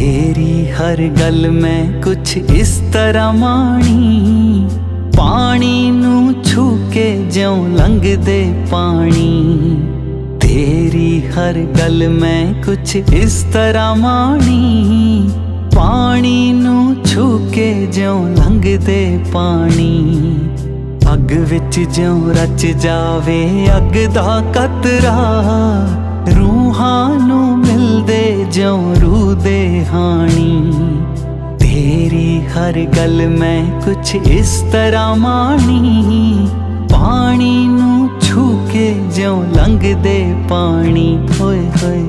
तेरी हर गल मैं कुछ इस तरह माणी, पानी नू छू के ज्यों लंघदे पानी। तेरी हर गल मैं कुछ इस तरह माणी, पानी नू छू के ज्यों लंघदे पानी। अग विच ज्यों रच जावे अग दा कतरा, रूहां नू मिलदे ज्यों रूह दे हाणी। तेरी हर गल मैं कुछ इस तरह माणी, पानी नू छू के ज्यों लंघदे पानी। होए होए